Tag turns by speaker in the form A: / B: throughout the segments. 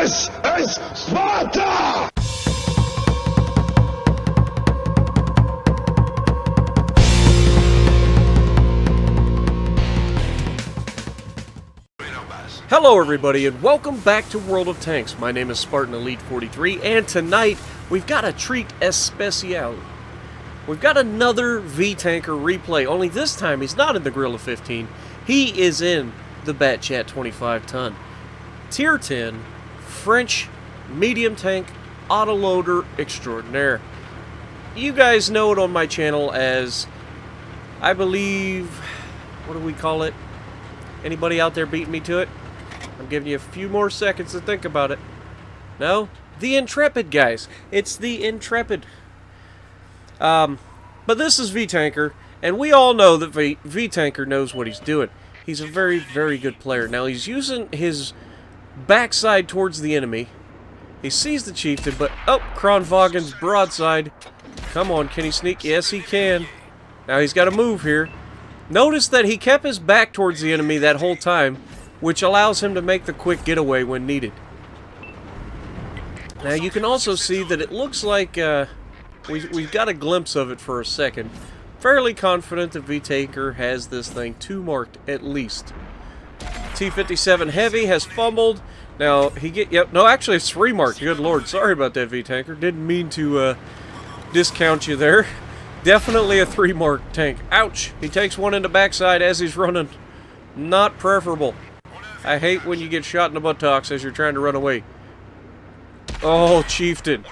A: This is Sparta!
B: Hello everybody and welcome back to World of Tanks. My name is Spartan Elite 43 and tonight we've got a treat especial. We've got another vTanker replay, only this time he's not in the Gorilla 15. He is in the BatChat 25 ton. Tier 10 French medium tank autoloader extraordinaire. You guys know it on my channel as, I believe, what do we call it? Anybody out there beating me to it? I'm giving you a few more seconds to think about it. No? The Intrepid, guys. It's the Intrepid. But this is vTanker, and we all know that vTanker knows what he's doing. He's a very, very good player. Now, he's using his backside towards the enemy. He sees the chieftain, but, oh, Kronvagen's broadside. Come on, can he sneak? Yes, he can. Now, he's got to move here. Notice that he kept his back towards the enemy that whole time, which allows him to make the quick getaway when needed. Now you can also see that it looks like we've got a glimpse of it for a second. Fairly confident that vTanker has this thing 2 marked at least. T-57 Heavy has fumbled. Now no, actually it's 3 marked. Good lord, sorry about that vTanker. Didn't mean to discount you there. Definitely a 3 mark tank. Ouch! He takes one in the backside as he's running. Not preferable. I hate when you get shot in the buttocks as you're trying to run away. Oh, Chieftain.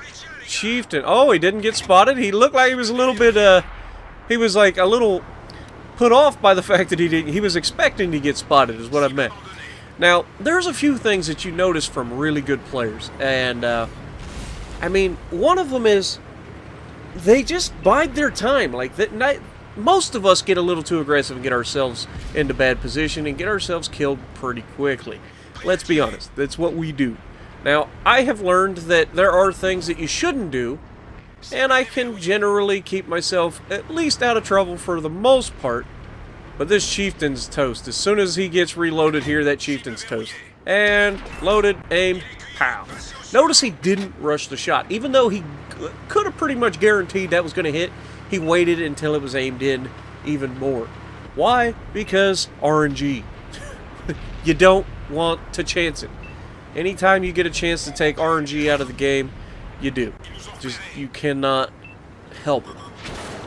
B: Chieftain. Oh, he didn't get spotted. He looked like he was a little bit, he was like a little put off by the fact that he was expecting to get spotted is what I meant. Now, there's a few things that you notice from really good players. And, I mean, one of them is they just bide their time. Like, most of us get a little too aggressive and get ourselves into bad position and get ourselves killed pretty quickly. Let's be honest, that's what we do. Now, I have learned that there are things that you shouldn't do, and I can generally keep myself at least out of trouble for the most part, but this chieftain's toast. As soon as he gets reloaded here, that chieftain's toast. And loaded, aimed, pow. Notice he didn't rush the shot, even though he could have pretty much guaranteed that was going to hit. He waited until it was aimed in even more. Why? Because RNG. You don't want to chance it. Anytime you get a chance to take RNG out of the game, you do. Just, you cannot help it.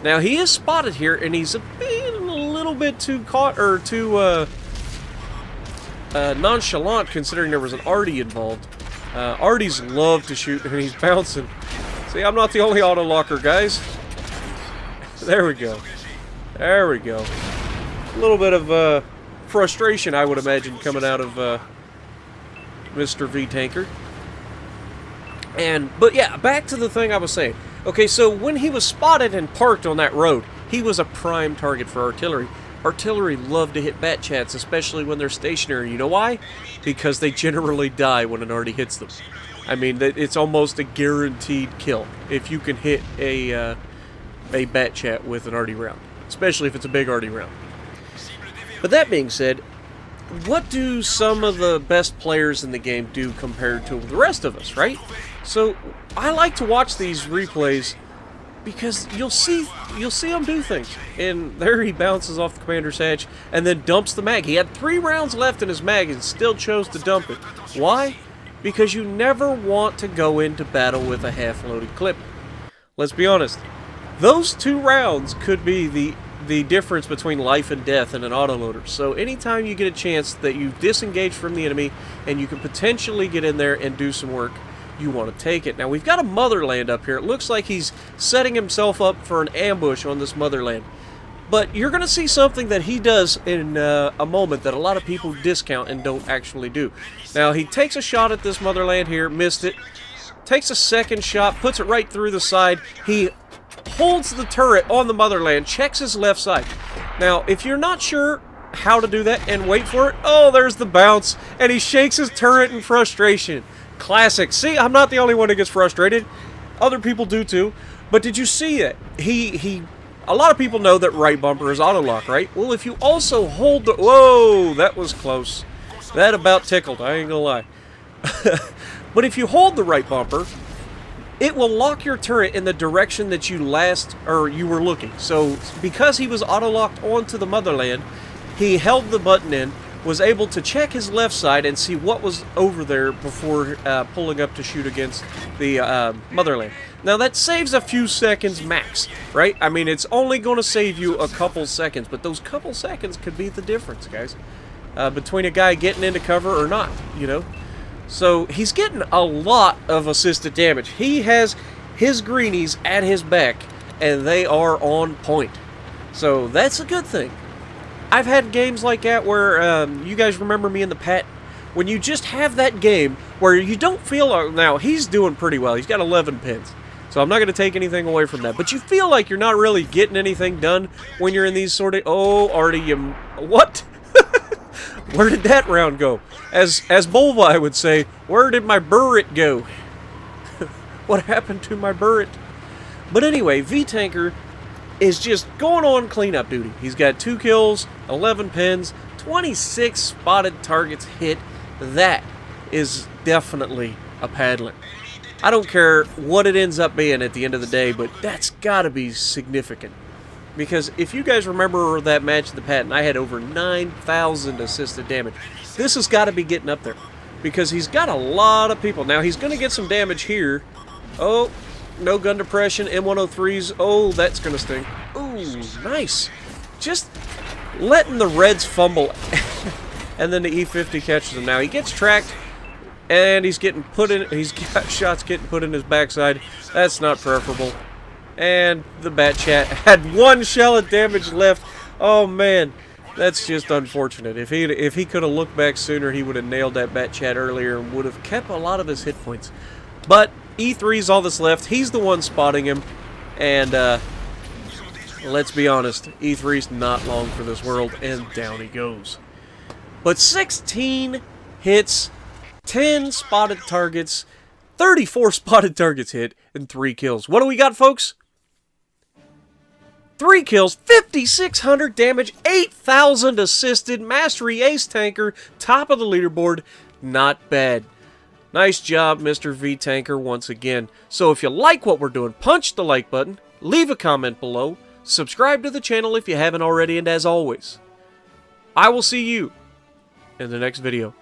B: Now, he is spotted here, and he's being a little bit too nonchalant, considering there was an Artie involved. Arties love to shoot, and he's bouncing. See, I'm not the only auto locker, guys. There we go. There we go. A little bit of frustration, I would imagine, coming out of Mr. vTanker. But yeah, back to the thing I was saying. Okay, so when he was spotted and parked on that road, he was a prime target for artillery. Artillery love to hit BatChats, especially when they're stationary. You know why? Because they generally die when an arty hits them. I mean, it's almost a guaranteed kill if you can hit a BatChat with an arty round, especially if it's a big arty round. But that being said, what do some of the best players in the game do compared to the rest of us, right? So I like to watch these replays because you'll see him do things. And there he bounces off the commander's hatch and then dumps the mag. He had 3 rounds left in his mag and still chose to dump it. Why? Because you never want to go into battle with a half-loaded clip. Let's be honest. Those 2 rounds could be the difference between life and death in an autoloader. So anytime you get a chance that you disengage from the enemy and you can potentially get in there and do some work, you want to take it. Now we've got a motherland up here. It looks like he's setting himself up for an ambush on this motherland. But you're going to see something that he does in a moment that a lot of people discount and don't actually do. Now he takes a shot at this motherland here, missed it. Takes a second shot, puts it right through the side. He holds the turret on the motherland, checks his left side. Now, if you're not sure how to do that and wait for it, oh, there's the bounce, and he shakes his turret in frustration. Classic. See, I'm not the only one who gets frustrated. Other people do too. But did you see it? A lot of people know that right bumper is auto lock, right? Well, if you also hold the... Whoa, that was close. That about tickled, I ain't gonna lie. But if you hold the right bumper, it will lock your turret in the direction that you were looking. So because he was auto-locked onto the motherland, he held the button in, was able to check his left side and see what was over there before pulling up to shoot against the motherland. Now that saves a few seconds max, right? I mean, it's only going to save you a couple seconds, but those couple seconds could be the difference, guys, between a guy getting into cover or not, you know? So he's getting a lot of assisted damage. He has his greenies at his back, and they are on point. So that's a good thing. I've had games like that where, you guys remember me in the Pat, when you just have that game where you don't feel, now he's doing pretty well, he's got 11 pins, so I'm not going to take anything away from that, but you feel like you're not really getting anything done when you're in these sort of, oh, Artie, what? Where did that round go? As Bolvi would say, where did my burret go? What happened to my burret? But anyway, vTanker is just going on cleanup duty. He's got 2 kills, 11 pins, 26 spotted targets hit. That is definitely a paddling. I don't care what it ends up being at the end of the day, but that's got to be significant. Because if you guys remember that match in the patent, I had over 9,000 assisted damage. This has got to be getting up there. Because he's got a lot of people. Now, he's going to get some damage here. Oh, no gun depression, M103s. Oh, that's going to sting. Ooh, nice. Just letting the Reds fumble. And then the E50 catches him. Now, he gets tracked. And he's getting put in. He's got shots getting put in his backside. That's not preferable. And the BatChat had 1 shell of damage left. Oh man, that's just unfortunate. If he could have looked back sooner, he would have nailed that BatChat earlier and would have kept a lot of his hit points. But E3's all that's left. He's the one spotting him, and let's be honest, E3's not long for this world, and down he goes. But 16 hits, 10 spotted targets, 34 spotted targets hit, and 3 kills. What do we got, folks? 3 kills, 5,600 damage, 8,000 assisted, Mastery Ace Tanker, top of the leaderboard. Not bad. Nice job, Mr. vTanker, once again. So if you like what we're doing, punch the like button, leave a comment below, subscribe to the channel if you haven't already, and as always, I will see you in the next video.